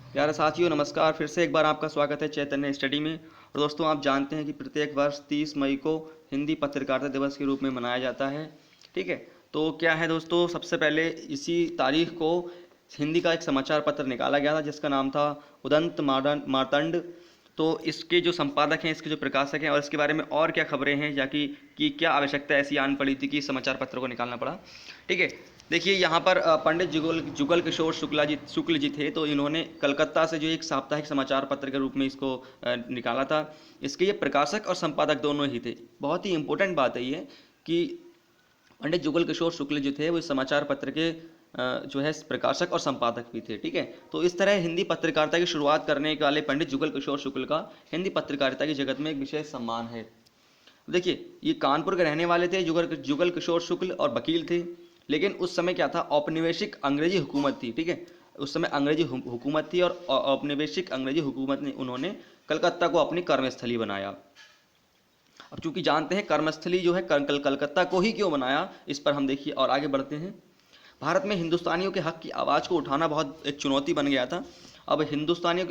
प्यारे साथियों नमस्कार। फिर से एक बार आपका स्वागत है चैतन्य स्टडी में। और दोस्तों आप जानते हैं कि प्रत्येक वर्ष 30 मई को हिंदी पत्रकारिता दिवस के रूप में मनाया जाता है। ठीक है, तो क्या है दोस्तों, सबसे पहले इसी तारीख को हिंदी का एक समाचार पत्र निकाला गया था जिसका नाम था उदंत मार्तंड। तो इसके जो संपादक हैं, इसके जो प्रकाशक हैं और इसके बारे में और क्या खबरें हैं या कि क्या आवश्यकता ऐसी आन पड़ी थी कि समाचार पत्र को निकालना पड़ा। ठीक है, देखिए यहाँ पर पंडित जुगल किशोर शुक्ल जी थे। तो इन्होंने कलकत्ता से जो एक साप्ताहिक समाचार पत्र के रूप में इसको निकाला था। इसके ये प्रकाशक और संपादक दोनों ही थे। बहुत ही इंपॉर्टेंट बात है ये कि पंडित जुगल किशोर शुक्ल जो थे वो इस समाचार पत्र के जो है प्रकाशक और संपादक भी थे। ठीक है, तो इस तरह हिंदी पत्रकारिता की शुरुआत करने वाले पंडित जुगल किशोर शुक्ल का हिंदी पत्रकारिता की जगत में एक विशेष सम्मान है। देखिए, ये कानपुर के रहने वाले थे। जुगल किशोर शुक्ल और वकील थे। लेकिन उस समय क्या था, औपनिवेशिक अंग्रेजी हुकूमत थी। ठीक है, उस समय अंग्रेजी हुकूमत थी और औपनिवेशिक अंग्रेजी हुकूमत ने उन्होंने कलकत्ता को अपनी कर्मस्थली बनाया। अब चूंकि जानते हैं कर्मस्थली जो है कलकत्ता को ही क्यों बनाया, इस पर हम देखिए और आगे बढ़ते हैं। भारत में हिंदुस्तानियों के हक की आवाज़ को उठाना बहुत एक चुनौती बन गया था। अब हिंदुस्तानियों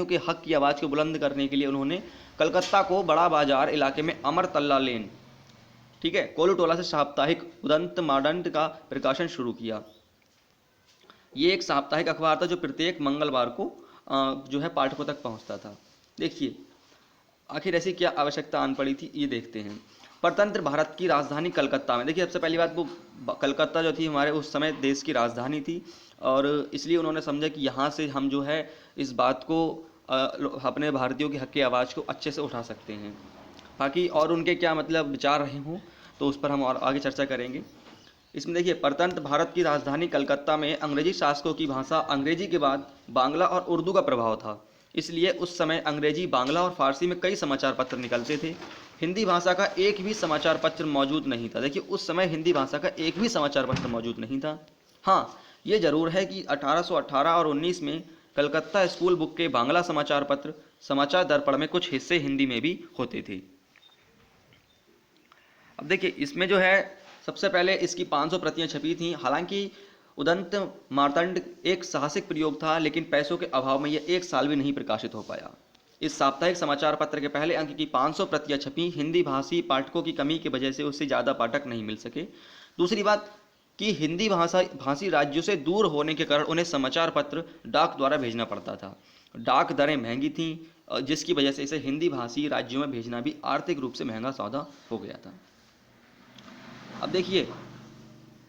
के हक की आवाज़ को बुलंद करने के लिए उन्होंने कलकत्ता को बड़ा बाजार इलाके में अमरतल्ला लेन, ठीक है, कोलूटोला से साप्ताहिक उदंत मार्तंड का प्रकाशन शुरू किया। ये एक साप्ताहिक अखबार था जो प्रत्येक मंगलवार को जो है पाठकों तक पहुंचता था। देखिए आखिर ऐसी क्या आवश्यकता आन पड़ी थी, ये देखते हैं। परतंत्र भारत की राजधानी कलकत्ता में, देखिए सबसे पहली बात, वो कलकत्ता जो थी हमारे उस समय देश की राजधानी थी और इसलिए उन्होंने समझा कि यहाँ से हम जो है इस बात को अपने भारतीयों की हक की आवाज़ को अच्छे से उठा सकते हैं। बाकी और उनके क्या मतलब विचार रहे हों तो उस पर हम और आगे चर्चा करेंगे। इसमें देखिए, परतंत्र भारत की राजधानी कलकत्ता में अंग्रेजी शासकों की भाषा अंग्रेजी के बाद बांग्ला और उर्दू का प्रभाव था। इसलिए उस समय अंग्रेजी, बांग्ला और फारसी में कई समाचार पत्र निकलते थे। हिंदी भाषा का एक भी समाचार पत्र मौजूद नहीं था। देखिए उस समय हिंदी भाषा का एक भी समाचार पत्र मौजूद नहीं था। हाँ, ये जरूर है कि 1818 और 19 में कलकत्ता स्कूल बुक के बांग्ला समाचार पत्र समाचार दर्पण में कुछ हिस्से हिंदी में भी होते थे। अब देखिए इसमें जो है सबसे पहले इसकी 500 प्रतियां छपी थीं। हालांकि उदंत मार्तंड एक साहसिक प्रयोग था, लेकिन पैसों के अभाव में यह एक साल भी नहीं प्रकाशित हो पाया। इस साप्ताहिक समाचार पत्र के पहले अंक की 500 प्रतियां छपी। हिंदी भाषी पाठकों की कमी की वजह से उससे ज़्यादा पाठक नहीं मिल सके। दूसरी बात कि हिंदी भाषी राज्यों से दूर होने के कारण उन्हें समाचार पत्र डाक द्वारा भेजना पड़ता था। डाक दरें महंगी थीं, जिसकी वजह से इसे हिंदी भाषी राज्यों में भेजना भी आर्थिक रूप से महंगा सौदा हो गया था। अब देखिए,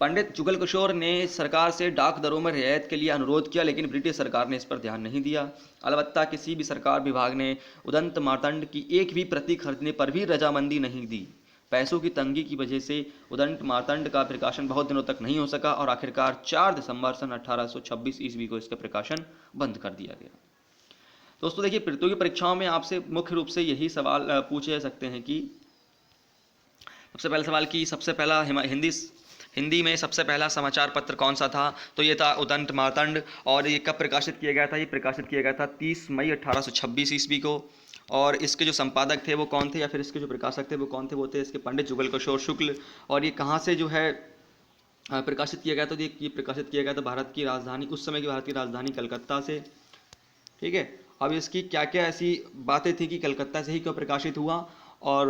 पंडित जुगल किशोर ने सरकार से डाक दरों में रियायत के लिए अनुरोध किया, लेकिन ब्रिटिश सरकार ने इस पर ध्यान नहीं दिया। अलबत्ता किसी भी सरकार विभाग ने उदंत मार्तंड की एक भी प्रति खरीदने पर भी रजामंदी नहीं दी। पैसों की तंगी की वजह से उदंत मार्तंड का प्रकाशन बहुत दिनों तक नहीं हो सका और आखिरकार 4 दिसंबर सन 1826 ईस्वी को इसका प्रकाशन बंद कर दिया गया। दोस्तों देखिए, प्रतियोगी परीक्षाओं में आपसे मुख्य रूप से यही सवाल पूछे जा सकते हैं कि सबसे पहला सवाल कि सबसे पहला हिंदी में सबसे पहला समाचार पत्र कौन सा था। तो ये था उदंत मार्तंड। और ये कब प्रकाशित किया गया था, ये प्रकाशित किया गया था 30 मई 1826 ईस्वी को। और इसके जो संपादक थे वो कौन थे, या फिर इसके जो प्रकाशक थे वो कौन थे, वो थे इसके पंडित जुगल किशोर शुक्ल। और ये कहाँ से जो है प्रकाशित किया गया, तो ये प्रकाशित किया गया था भारत की राजधानी, उस समय की भारत की राजधानी कलकत्ता से। ठीक है, अब इसकी क्या क्या ऐसी बातें थी कि कलकत्ता से ही क्यों प्रकाशित हुआ और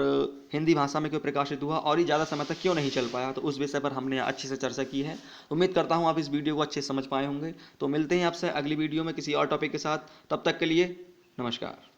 हिंदी भाषा में क्यों प्रकाशित हुआ और ये ज़्यादा समय तक क्यों नहीं चल पाया, तो उस विषय पर हमने अच्छे से चर्चा की है। उम्मीद करता हूँ आप इस वीडियो को अच्छे से समझ पाए होंगे। तो मिलते हैं आपसे अगली वीडियो में किसी और टॉपिक के साथ। तब तक के लिए नमस्कार।